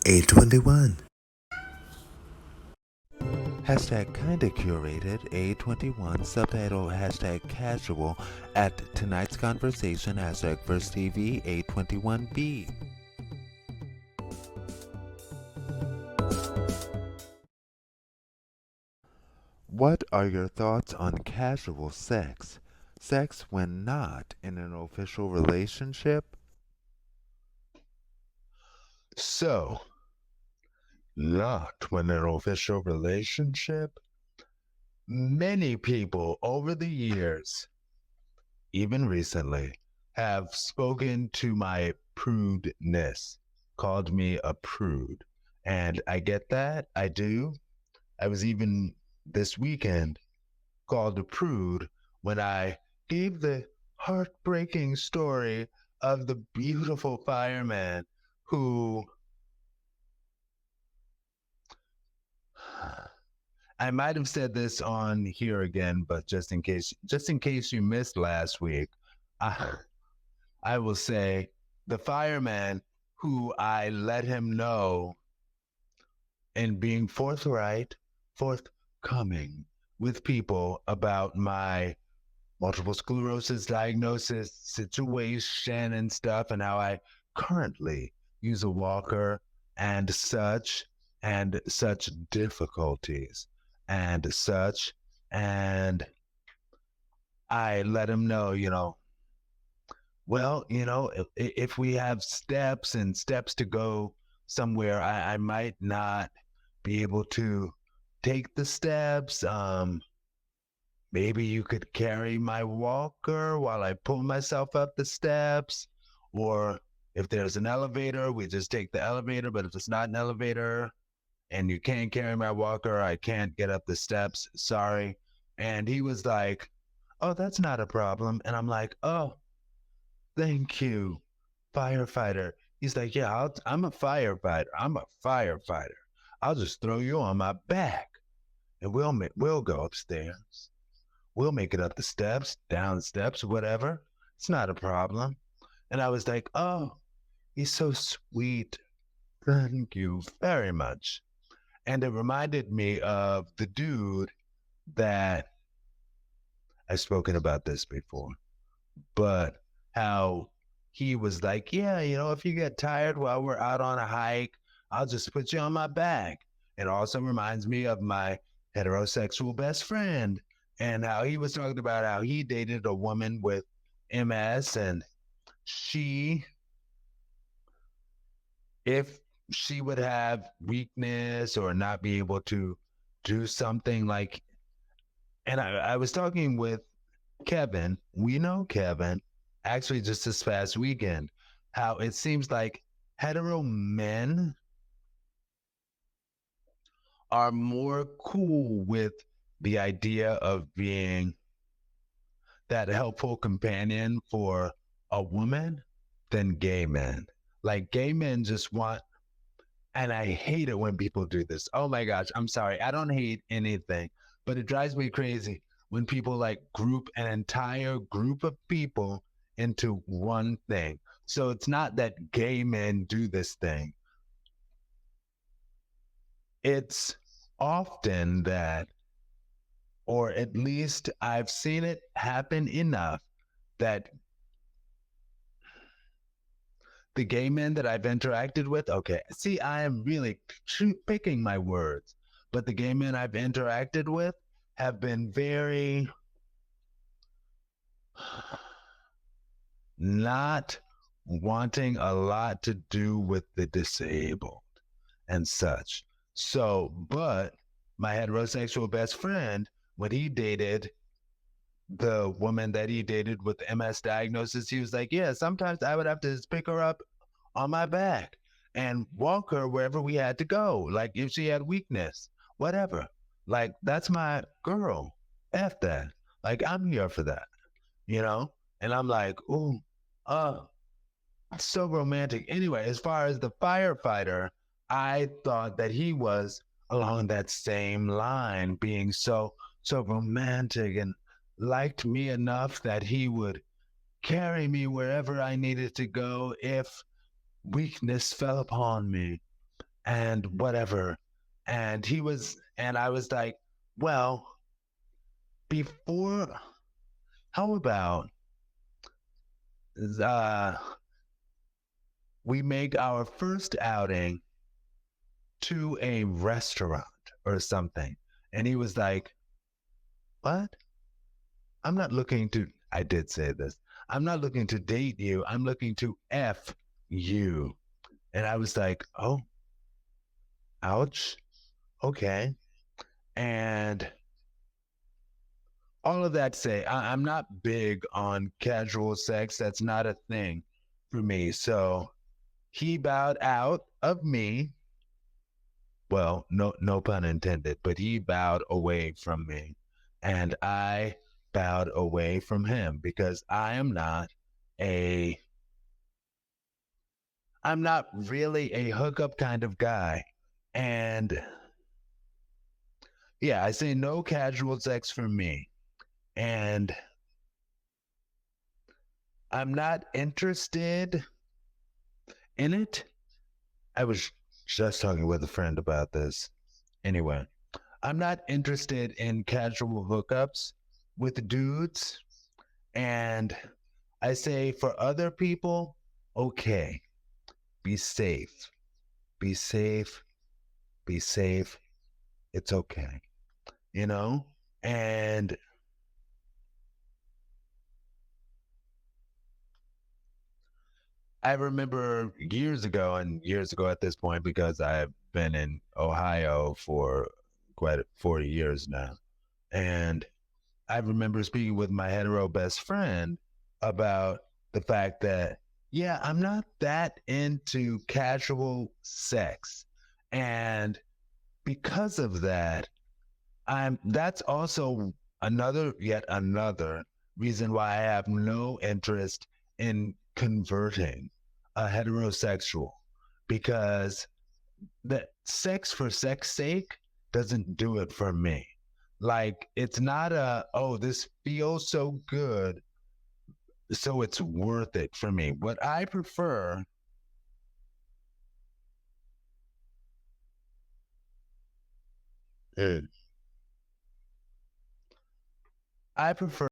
A21. Hashtag kinda curated A21 subtitle hashtag casual at tonight's conversation hashtag First TV A21B. What are your thoughts on casual sex? Sex when not in an official relationship? So, not when in an official relationship. Many people over the years, even recently, have spoken to my prudeness, called me a prude. And I get that. I do. I was even this weekend called a prude when I gave the heartbreaking story of the beautiful fireman who I might have said this on here again, but just in case you missed last week, I, I will say the fireman who I let him know and being forthcoming with people about my multiple sclerosis diagnosis situation and stuff, and how I currently use a walker and such difficulties and such. And I let him know, well, if we have steps and steps to go somewhere, I might not be able to take the steps. Maybe you could carry my walker while I pull myself up the steps. Or if there's an elevator, we just take the elevator. But if it's not an elevator and you can't carry my walker, I can't get up the steps. Sorry. And he was like, oh, that's not a problem. And I'm like, oh, thank you, firefighter. He's like, yeah, I'm a firefighter. I'm a firefighter. I'll just throw you on my back and we'll go upstairs. We'll make it up the steps, down the steps, whatever. It's not a problem. And I was like, oh, he's so sweet. Thank you very much. And it reminded me of the dude that I've spoken about this before, but how he was like, yeah, if you get tired while we're out on a hike, I'll just put you on my back. It also reminds me of my heterosexual best friend and how he was talking about how he dated a woman with MS, and she, if she would have weakness or not be able to do something like, and I was talking with Kevin, we know Kevin, actually just this past weekend, how it seems like hetero men are more cool with the idea of being that helpful companion for a woman than gay men. Like gay men just want, and I hate it when people do this. Oh my gosh, I'm sorry. I don't hate anything, but it drives me crazy when people like group an entire group of people into one thing. So it's not that gay men do this thing. It's often that, or at least I've seen it happen enough that the gay men that I've interacted with, okay, see, I am really picking my words, but the gay men I've interacted with have been very not wanting a lot to do with the disabled and such. So, but my heterosexual best friend, when he dated the woman that he dated with MS diagnosis, he was like, yeah, sometimes I would have to just pick her up on my back and walk her wherever we had to go. Like if she had weakness, whatever. Like that's my girl. F that. Like I'm here for that, you know? And I'm like, ooh, uh, so romantic. Anyway, as far as the firefighter, I thought that he was along that same line, being so romantic and liked me enough that he would carry me wherever I needed to go if weakness fell upon me. and whatever. And I was like, well, before, how about uh, we make our first outing to a restaurant or something? And he was like, what? I'm not looking to, I did say this, I'm not looking to date you. I'm looking to F you. And I was like, oh, ouch. Okay. And all of that to say, I'm not big on casual sex. That's not a thing for me. So he bowed out of me. Well, no pun intended, but he bowed away from me. And I bowed away from him because a I'm not really a hookup kind of guy. And yeah, I say no casual sex for me. And I'm not interested in it. I was just talking with a friend about this. Anyway, I'm not interested in casual hookups with dudes. And I say for other people, okay, be safe, be safe, be safe. It's okay, you know? And I remember years ago at this point, because I've been in Ohio for quite 40 years now. And I remember speaking with my hetero best friend about the fact that, yeah, I'm not that into casual sex. And because of that, that's also yet another reason why I have no interest in converting a heterosexual, because that sex for sex sake doesn't do it for me. Like, it's not oh, this feels so good, so it's worth it for me. What I prefer, I prefer